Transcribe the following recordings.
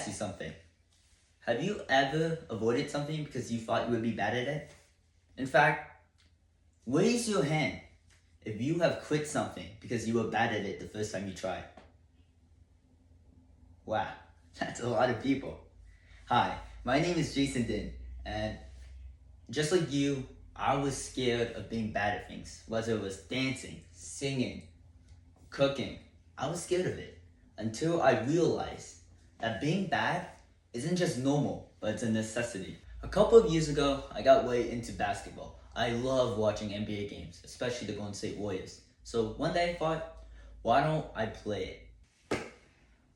ask you something. Have you ever avoided something because you thought you would be bad at it? In fact, raise your hand if you have quit something because you were bad at it the first time you tried. Wow, that's a lot of people. Hi, my name is Dinh, and just like you, I was scared of being bad at things. Whether it was dancing, singing, cooking, I was scared of it until I realized that being bad isn't just normal, but it's a necessity. A couple of years ago, I got way into basketball. I love watching NBA games, especially the Golden State Warriors. So one day I thought, why don't I play it?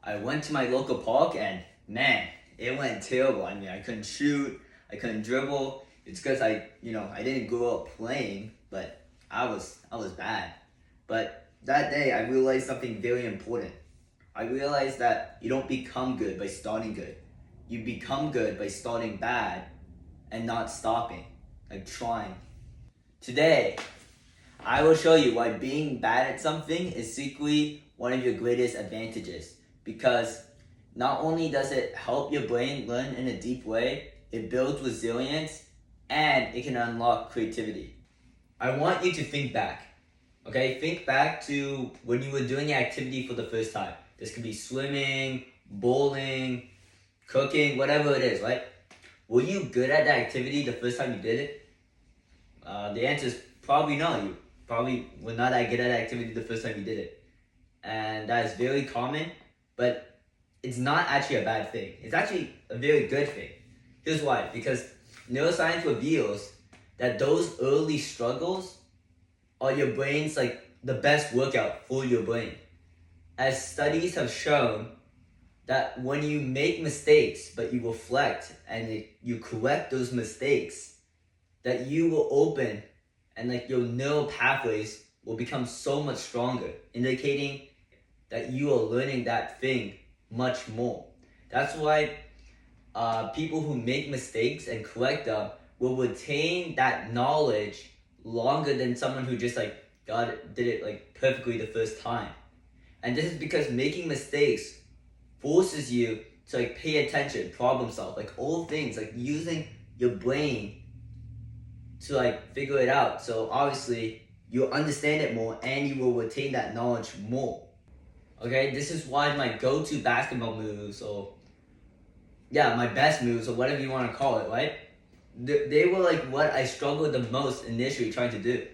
I went to my local park and man, it went terrible. I mean, I couldn't shoot, I couldn't dribble. It's because I didn't grow up playing, but I was bad. But that day I realized something very important. I realized that you don't become good by starting good. You become good by starting bad and not stopping, like trying. Today, I will show you why being bad at something is secretly one of your greatest advantages. Because not only does it help your brain learn in a deep way, it builds resilience and it can unlock creativity. I want you to think back. Okay, think back to when you were doing an activity for the first time. This could be swimming, bowling, cooking, whatever it is, right? Were you good at that activity the first time you did it? The answer is probably no. You probably were not that good at that activity the first time you did it. And that is very common, but it's not actually a bad thing. It's actually a very good thing. Here's why. Because neuroscience reveals that those early struggles are your brain's the best workout for your brain. As studies have shown that when you make mistakes but you reflect and you correct those mistakes, that you will open and your neural pathways will become so much stronger, indicating that you are learning that thing much more. That's why people who make mistakes and correct them will retain that knowledge longer than someone who just did it perfectly the first time. And this is because making mistakes forces you to pay attention, problem solve, all things, using your brain to figure it out. So obviously you'll understand it more and you will retain that knowledge more. Okay, this is why my go-to basketball moves, or my best moves, or whatever you want to call it, right? They were what I struggled the most initially trying to do.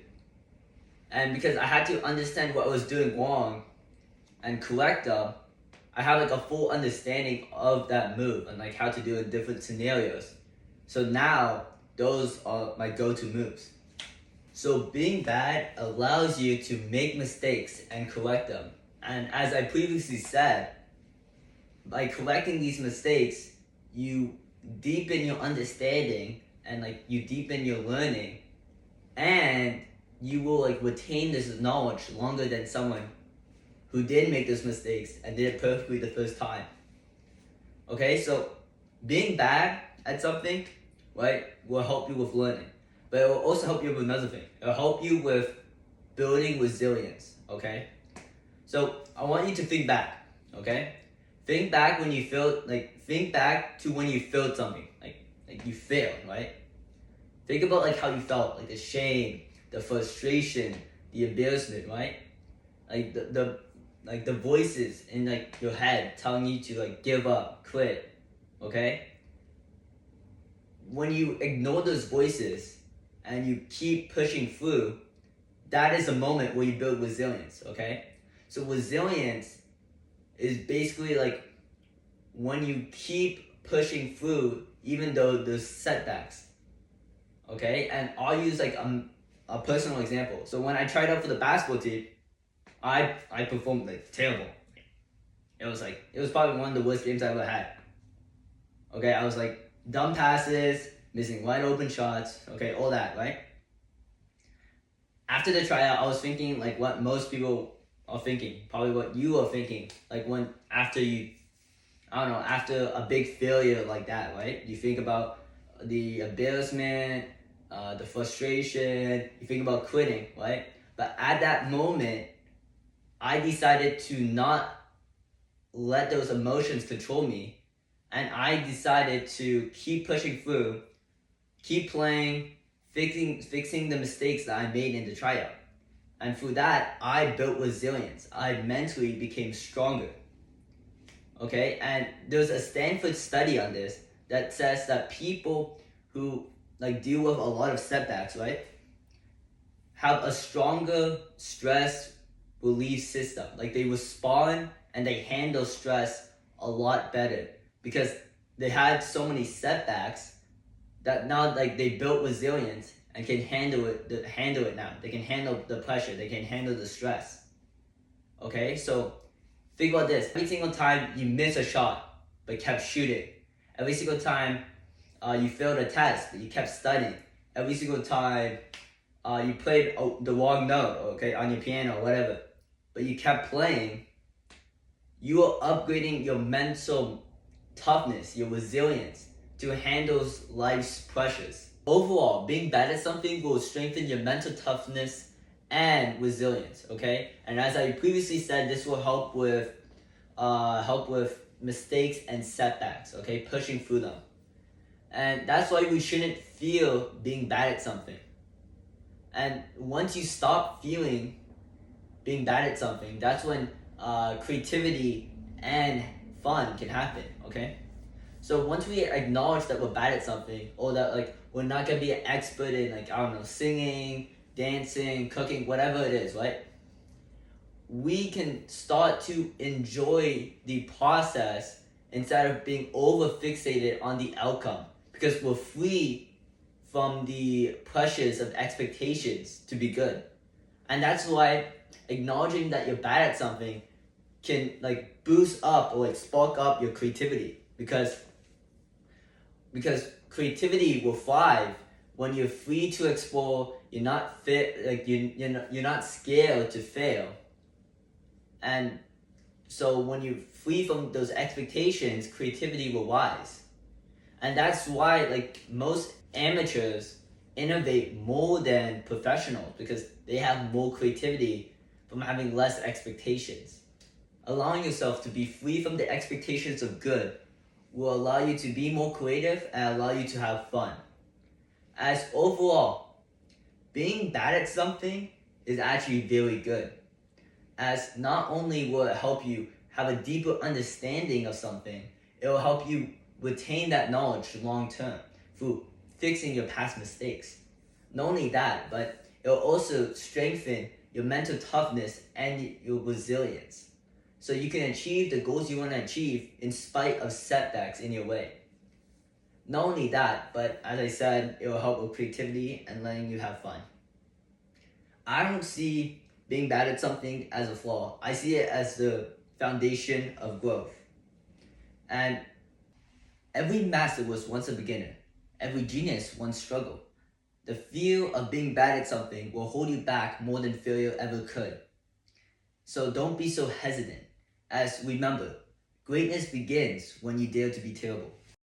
And because I had to understand what I was doing wrong and correct them, I have a full understanding of that move and how to do it in different scenarios. So now those are my go-to moves. So being bad allows you to make mistakes and correct them. And as I previously said, by correcting these mistakes, you deepen your understanding and you deepen your learning, and you will retain this knowledge longer than someone who did make those mistakes and did it perfectly the first time. Okay, so being bad at something, right, will help you with learning. But it will also help you with another thing. It will help you with building resilience, okay? So I want you to think back, okay? Think back when you failed, think back to when you failed something, you failed, right? Think about how you felt, the shame, the frustration, the embarrassment, right? The voices in your head telling you to give up, quit, okay? When you ignore those voices and you keep pushing through, that is a moment where you build resilience, okay? So resilience is basically when you keep pushing through even though there's setbacks, okay? And I'll use a personal example. So when I tried out for the basketball team, I performed terrible. It was probably one of the worst games I ever had. Okay, I was dumb passes, missing wide open shots, okay, all that, right? After the tryout, I was thinking what most people are thinking, probably what you are thinking, after a big failure like that, right? You think about the embarrassment, the frustration, you think about quitting, right? But at that moment, I decided to not let those emotions control me. And I decided to keep pushing through, keep playing, fixing the mistakes that I made in the tryout. And through that, I built resilience. I mentally became stronger. Okay, and there's a Stanford study on this that says that people who deal with a lot of setbacks, right, have a stronger stress relief system. Like they respond and they handle stress a lot better because they had so many setbacks that now they built resilience and can handle it now. They can handle the pressure, they can handle the stress. Okay, so think about this. Every single time you miss a shot but kept shooting. Every single time you failed a test but you kept studying. Every single time you played the wrong note, okay, on your piano or whatever, but you kept playing, you are upgrading your mental toughness, your resilience to handle life's pressures. Overall, being bad at something will strengthen your mental toughness and resilience, okay? And as I previously said, this will help with mistakes and setbacks, okay? Pushing through them. And that's why we shouldn't fear being bad at something. And once you stop feeling being bad at something, that's when creativity and fun can happen, okay? So once we acknowledge that we're bad at something, or that we're not gonna be an expert in singing, dancing, cooking, whatever it is, right? We can start to enjoy the process instead of being over fixated on the outcome, because we're free from the pressures of expectations to be good. And that's why acknowledging that you're bad at something can boost up or spark up your creativity, because creativity will thrive when you're free to explore. You're not you're not scared to fail. And so when you're free from those expectations, creativity will rise. And that's why most amateurs innovate more than professionals, because they have more creativity from having less expectations. Allowing yourself to be free from the expectations of good will allow you to be more creative and allow you to have fun. As overall, being bad at something is actually very good, as not only will it help you have a deeper understanding of something, it will help you retain that knowledge long term through fixing your past mistakes. Not only that, but it will also strengthen your mental toughness and your resilience, so you can achieve the goals you want to achieve in spite of setbacks in your way. Not only that, but as I said, it will help with creativity and letting you have fun. I don't see being bad at something as a flaw. I see it as the foundation of growth. And every master was once a beginner. Every genius once struggled. The fear of being bad at something will hold you back more than failure ever could. So don't be so hesitant, as remember, greatness begins when you dare to be terrible.